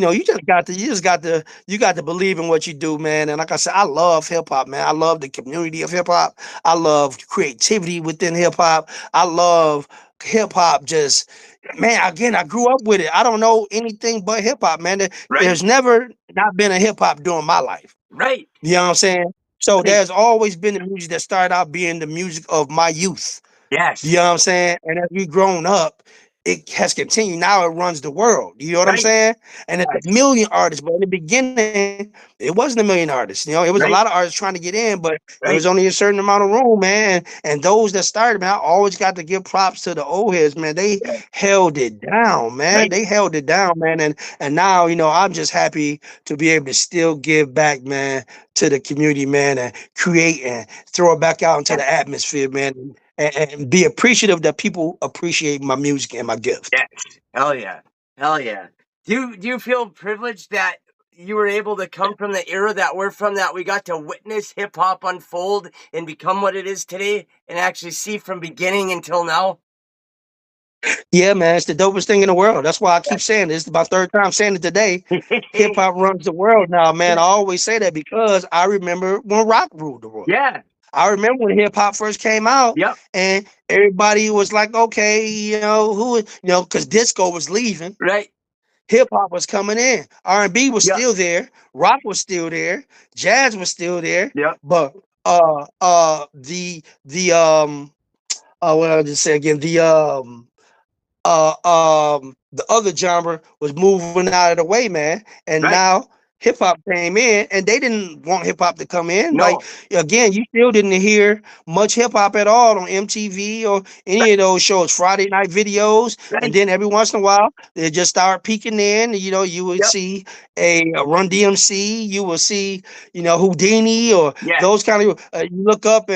got to believe in what you do, man. And like I said, I love hip hop, man. I love the community of hip hop. I love creativity within hip hop. I love hip hop just man, again, I grew up with it. I don't know anything but hip hop, man.
Right.
There's never not been a hip hop during my life.
Right.
You know what I'm saying? So
Right.
there's always been the music that started out being the music of my youth. You
Yes.
know what I'm saying? And as we've grown up, it has continued. Now it runs the world. You know what I'm
Right.
saying? And it's a
Yes.
million artists, but in the beginning, it wasn't a million artists. You know, it was a
Right.
lot of artists trying to get in, but it was
Right.
only a certain amount of room, man. And those that started, man, I always got to give props to the old heads, man. They
Yeah.
held it down, man.
Right.
They held it down, man. And now, I'm just happy to be able to still give back, man, to the community, man, and create and throw it back out into
Yeah.
the atmosphere, man, and be appreciative that people appreciate my music and my gift.
Yes. Hell yeah. Hell yeah. Do you feel privileged that you were able to come from the era that we're from, that we got to witness hip hop unfold and become what it is today and actually see from beginning until now?
Yeah, man, it's the dopest thing in the world. That's why I keep saying this. It's my third time saying it today. Hip hop runs the world now, man. I always say that because I remember when rock ruled the world.
Yeah.
I remember when hip hop first came out,
Yep.
and everybody was like, okay, because disco was leaving,
Right.
hip hop was coming in, R&B was
Yep.
still there, rock was still there, jazz was still there,
Yep.
but what I'll just say again, the other genre was moving out of the way, man. And
Right.
now hip hop came in, and they didn't want hip hop to come in. Like
No.
again, you still didn't hear much hip hop at all on MTV or any
Right.
of those shows, Friday night videos. And
Right.
then every once in a while, they just start peeking in. You would
Yep.
see a Run DMC, you will see, Houdini or
Yeah.
those kind of. You look up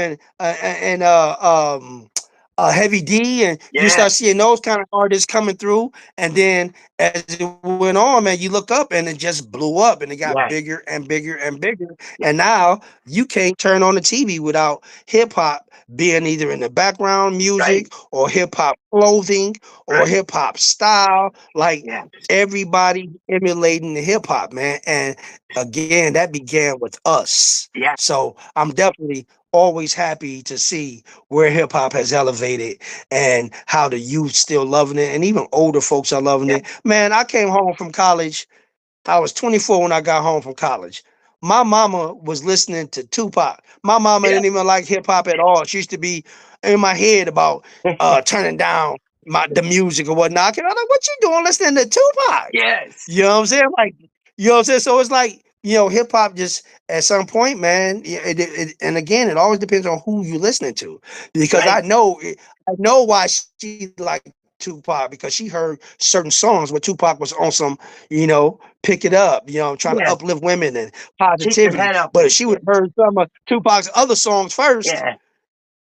Heavy D, and you
Yeah.
start seeing those kind of artists coming through. And then as it went on, man, you look up and it just blew up and it got
Yes.
bigger and bigger and bigger.
Yeah.
And now you can't turn on the TV without hip hop being either in the background
Right.
music or hip hop clothing or
Right.
hip hop style. Like
Yes.
everybody emulating the hip hop, man. And again, that began with us.
Yeah.
So I'm definitely always happy to see where hip hop has elevated and how the youth still loving it, and even older folks are loving
Yeah.
it. Man, I came home from college. I was 24 when I got home from college. My mama was listening to Tupac. My mama
Yeah.
didn't even like hip hop at all. She used to be in my head about turning down the music or whatnot. And I'm like, what you doing listening to Tupac?
Yes.
You know what I'm saying? Like, what I'm saying? So it's like, hip hop just at some point, man. And again, it always depends on who you listening to, because
Right.
I know why she liked Tupac, because she heard certain songs where Tupac was on some, pick it up, trying to
Yeah.
uplift women and
Keep your
positivity.
head up
But if
and
she would
shit.
have heard some of Tupac's other songs first,
Yeah.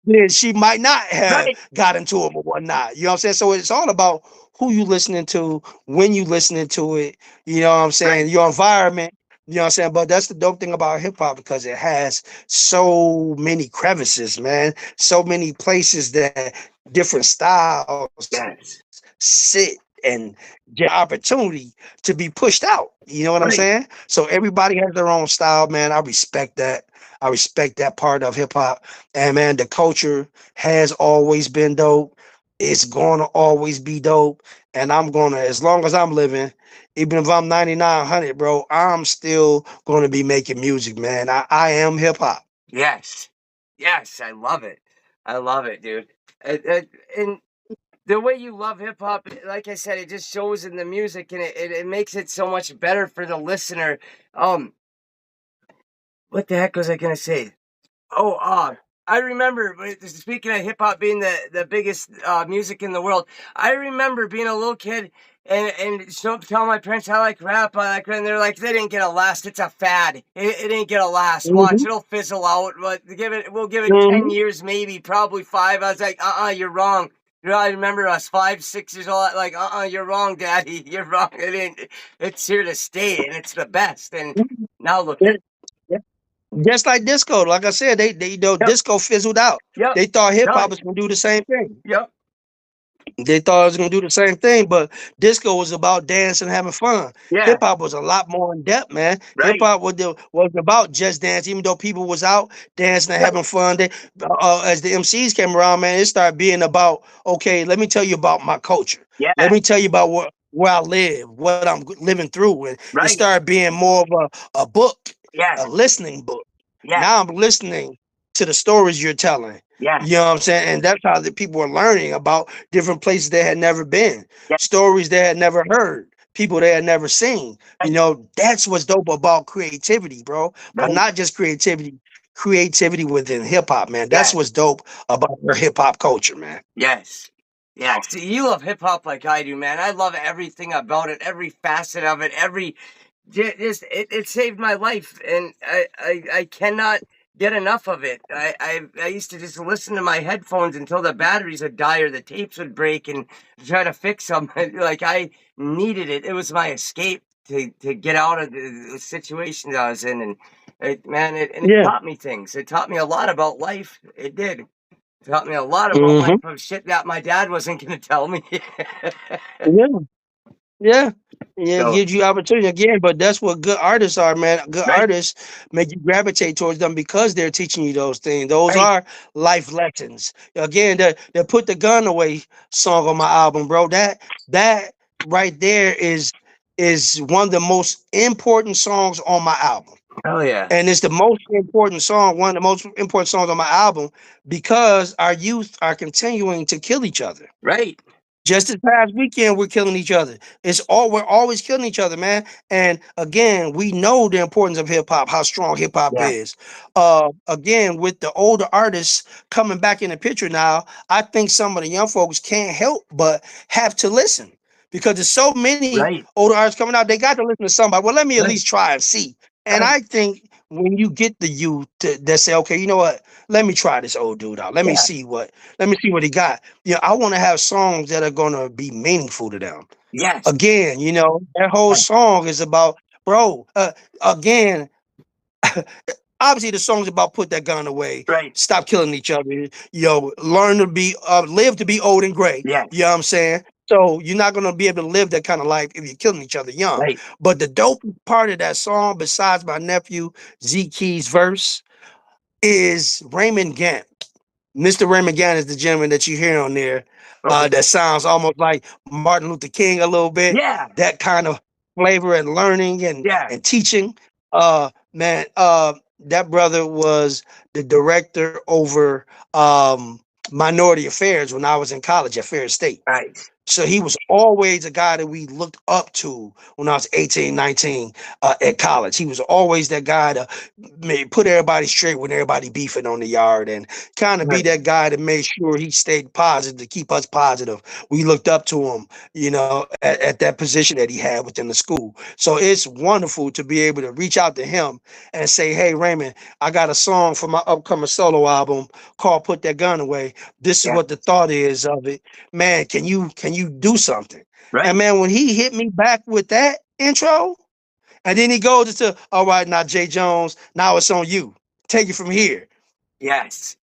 then she might not have
Right.
got into them or whatnot. You know what I'm saying? So it's all about who you listening to, when you listening to it, you know what I'm
Right.
saying, your environment, you know what I'm saying? But that's the dope thing about hip hop, because it has so many crevices, man. So many places that different styles
Yes.
sit and get opportunity to be pushed out. You know what I'm
Right.
saying? So everybody has their own style, man. I respect that. I respect that part of hip hop. And man, the culture has always been dope. It's gonna always be dope. And I'm gonna, as long as I'm living, even if I'm 9900, bro, I'm still gonna be making music, man. I am hip hop.
Yes. Yes. I love it. I love it, dude. And the way you love hip hop, like I said, it just shows in the music, and it makes it so much better for the listener. Um, what the heck was I gonna say? Oh, I remember, speaking of hip hop being the biggest music in the world, I remember being a little kid and tell my parents I like rap, and they're like, they didn't get a last. It's a fad. It ain't gonna last. Watch,
Mhm,
it'll fizzle out. But we'll give it
mhm.
10 years, maybe, probably 5. I was like, you're wrong. I remember us 5, 6 years old, like, you're wrong, Daddy. You're wrong. It ain't. It's here to stay, and it's the best. And now look
Yeah,
at.
yeah. Just like disco, like I said,
Yep,
disco fizzled out.
yep,
They thought hip hop
done.
was gonna do the same thing.
Yep,
They thought it was gonna do the same thing, but disco was about dancing, having fun.
yeah,
Hip hop was a lot more in depth, man. Hip
right,
hop was about just dance, even though people was out dancing and
right,
having fun. As the MCs came around, man, it started being about, okay, let me tell you about my culture. Let
yeah,
me tell you about where I live, what I'm living through, and it
right,
started being more of a book,
yeah,
a listening book.
yeah,
Now I'm listening to the stories you're telling.
yeah,
You know what I'm saying? And that's how the people are learning about different places they had never been,
yeah,
stories they had never heard, people they had never seen. You
right,
know, that's what's dope about creativity, bro. But
right,
not just creativity, creativity within hip hop, man. That's
yeah,
what's dope about our hip hop culture, man.
yes. Yeah, see, you love hip hop like I do, man. I love everything about it, every facet of it, just it saved my life, and I cannot get enough of it. I used to just listen to my headphones until the batteries would die or the tapes would break, and try to fix them. Like I needed it. It was my escape to get out of the situation that I was in, and it
Yeah.
taught me things. It taught me a lot about life. It did. It taught me a lot about life
Hmm.
of shit that my dad wasn't going to tell me.
Yeah. Yeah. Yeah, it
So
gives you opportunity again, but that's what good artists are, man. Good
right,
artists make you gravitate towards them because they're teaching you those things. Those
right,
are life lessons. Again, the "Put the Gun Away" song on my album, bro. That right there is one of the most important songs on my album.
oh yeah,
And it's the most important song, one of the most important songs on my album, because our youth are continuing to kill each other.
right,
Just this past weekend, we're killing each other. We're always killing each other, man. And again, we know the importance of hip hop, how strong hip hop
yeah,
is. Again, with the older artists coming back in the picture now, I think some of the young folks can't help but have to listen because there's so many
right,
older artists coming out. They got to listen to somebody. Well, let me at
right,
least try and see. And
right,
I think when you get the youth that say, okay, you know what? Let me try this old dude out.
yeah,
Let me see what he got. Yeah, I want to have songs that are gonna be meaningful to them.
yes,
Again, you know, that whole
right,
song is about, bro. Again, obviously the song's about put that gun away,
right,
stop killing each other. You know, learn to be, live to be old and gray. You know
yes,
what I'm saying? So you're not gonna be able to live that kind of life if you're killing each other young.
right,
But the dope part of that song, besides my nephew Z Key's verse, is Raymond Gant. Mr. Raymond Gann is the gentleman that you hear on there.
okay,
That sounds almost like Martin Luther King a little bit.
yeah,
That kind of flavor and learning
yeah,
and teaching. Man, that brother was the director over minority affairs when I was in college at Ferris State.
right,
So he was always a guy that we looked up to when I was 18, 19 at college. He was always that guy to put everybody straight when everybody beefing on the yard and kind of be
right,
that guy that made sure he stayed positive to keep us positive. We looked up to him, you know, at that position that he had within the school. So it's wonderful to be able to reach out to him and say, hey, Raymond, I got a song for my upcoming solo album called Put That Gun Away. This is
yeah,
what the thought is of it. Man, can you do something? And
right,
man, when he hit me back with that intro, and then he goes into, all right, now Jay Jones, now it's on you. Take it from here.
yes,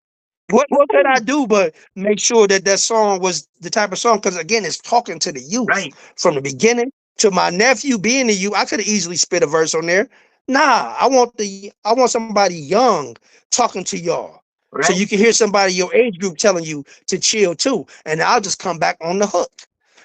What could I
woo,
do but make sure that that song was the type of song? Because again, it's talking to the youth
right,
from the beginning to my nephew being the youth. I could have easily spit a verse on there. Nah, I want somebody young talking to y'all, so
right,
you can hear somebody your age group telling you to chill too, and I'll just come back on the hook.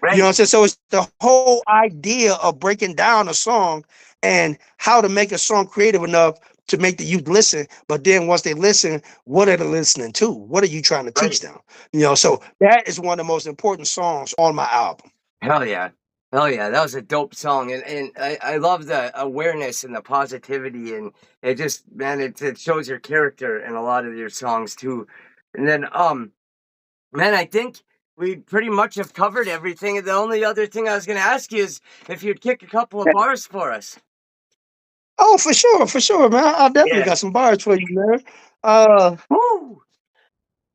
You know
right,
what I'm saying? So it's the whole idea of breaking down a song and how to make a song creative enough to make the youth listen. But then once they listen, what are they listening to? What are you trying to teach
right,
them? You know, so that is one of the most important songs on my album.
hell yeah. Oh yeah, that was a dope song, and I love the awareness and the positivity, and it just man, it shows your character in a lot of your songs too. And then man, I think we pretty much have covered everything. The only other thing I was going to ask you is if you'd kick a couple of bars for us.
Oh, for sure, man. I definitely
Yeah.
got some bars for you, man. Uh,
Woo!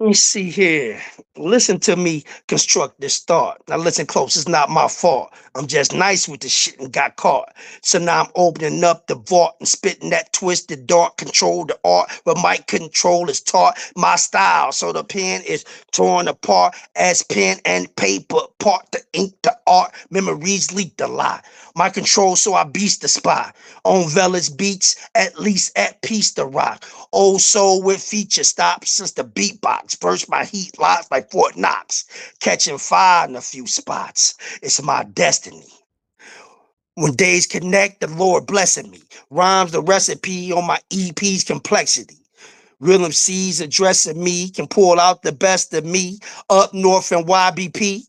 Let me see here. Listen to me construct this thought. Now listen close, it's not my fault. I'm just nice with the shit and got caught. So now I'm opening up the vault and spitting that twisted dart. Control the art, but my control is taught. My style, so the pen is torn apart as pen and paper part the ink, the art. Memories leak the lie. My control, so I beast the spy. On Velas beats, at least at peace the rock. Old soul with feature stops since the beatbox. Burst my heat lives like Fort Knox. Catching fire in a few spots. It's my destiny. When days connect, the Lord blessing me. Rhymes the recipe on my EP's complexity. Real MCs addressing me can pull out the best of me. Up north and YBP.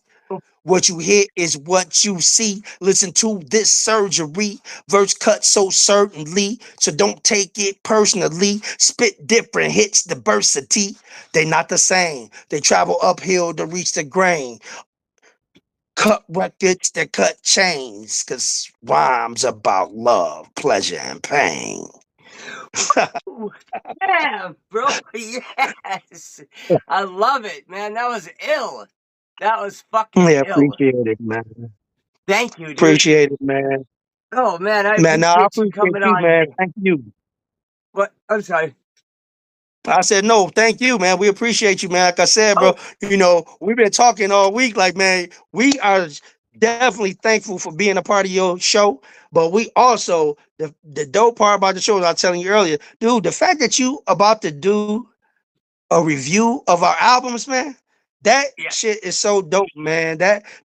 What you hear is what you see. Listen to this surgery. Verse cut so certainly. So don't take it personally. Spit different hits, diversity. They not the same. They travel uphill to reach the grain. Cut records that cut chains. Cause rhymes about love, pleasure, and pain.
Ooh, yeah, bro. Yes. I love it, man. That was ill. That was fucking
Yeah,
ill.
appreciate it, man.
Thank you, dude.
Appreciate it, man.
Oh, man, I
Man, no, I
appreciate you
appreciate
coming
you,
on
man.
here.
Thank you.
What? I'm sorry.
I said, no, thank you, man. We appreciate you, man. Like I said, bro,
Oh,
we've been talking all week. Like, man, we are definitely thankful for being a part of your show. But we also, the dope part about the show, I was telling you earlier, dude, the fact that you about to do a review of our albums, man, that
yeah.
shit is so dope, man.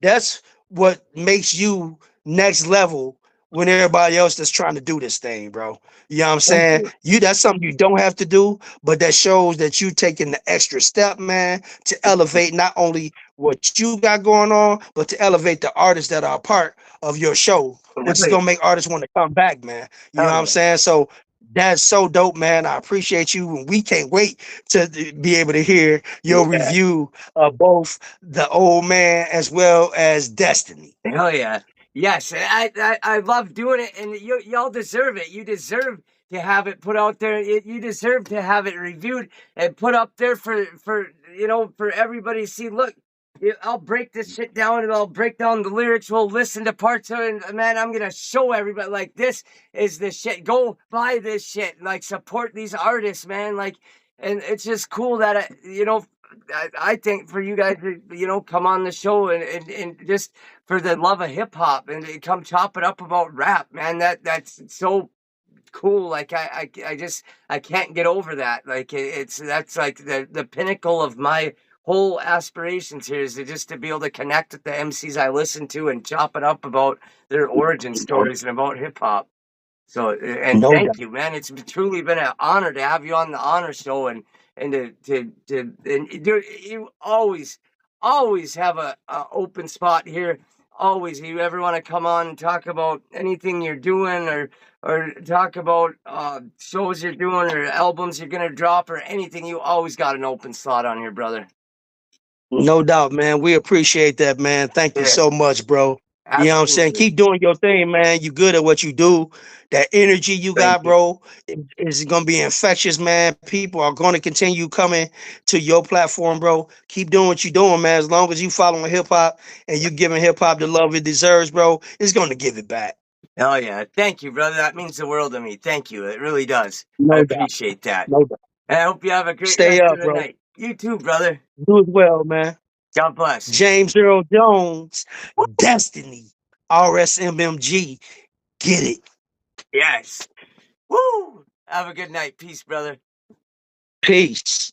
That's what makes you next level when everybody else that's trying to do this thing, bro. You know what I'm
Thank
saying?
you.
You That's something you don't have to do, but that shows that you taking the extra step, man, to elevate not only what you got going on, but to elevate the artists that are a part of your show, which is
Hell
gonna make artists want to come back, man. You know what I'm
yeah.
saying? So that's so dope, man. I appreciate you, and we can't wait to be able to hear your
Yeah.
review of both the old man as well as Destiny.
Hell yeah. Yes, and I love doing it, and y'all deserve it. You deserve to have it put out there. You deserve to have it reviewed and put up there for for everybody to see. Look, I'll break this shit down, and I'll break down the lyrics. We'll listen to parts of it, and man, I'm gonna show everybody like this is the shit. Go buy this shit. Like support these artists, man. Like, and it's just cool that I think for you guys to come on the show and just for the love of hip hop and to come chop it up about rap, man. That's so cool. Like I just I can't get over that. Like it's that's like the pinnacle of my whole aspirations here is to be able to connect with the MCs I listen to and chop it up about their origin
No,
stories and about hip hop. So, and
no
thank
doubt.
you, man. It's truly been an honor to have you on the honor show and to and dude, you always have a open spot here. Always, you ever want to come on and talk about anything you're doing or talk about shows you're doing or albums you're gonna drop or anything, you always got an open slot on here, brother.
No doubt, man. We appreciate that, man. Thank you
Yeah,
so much, bro. You know what I'm saying?
absolutely.
Keep doing your thing, man. You good at what you do. That energy you
Thank
got,
you.
bro, is gonna be infectious, man. People are gonna continue coming to your platform, bro. Keep doing what you're doing, man. As long as you following hip hop and you giving hip hop the love it deserves, bro, it's gonna give it back.
Oh yeah, thank you, brother. That means the world to me. Thank you. It really does. I
No doubt.
appreciate that.
No doubt.
And I hope you have a great
Stay
rest
up,
of the
bro.
night. You too, brother.
Do as well, man.
God bless.
James Earl Jones, Destiny, RSMMG. Get it.
Yes. Woo! Have a good night. Peace, brother.
Peace.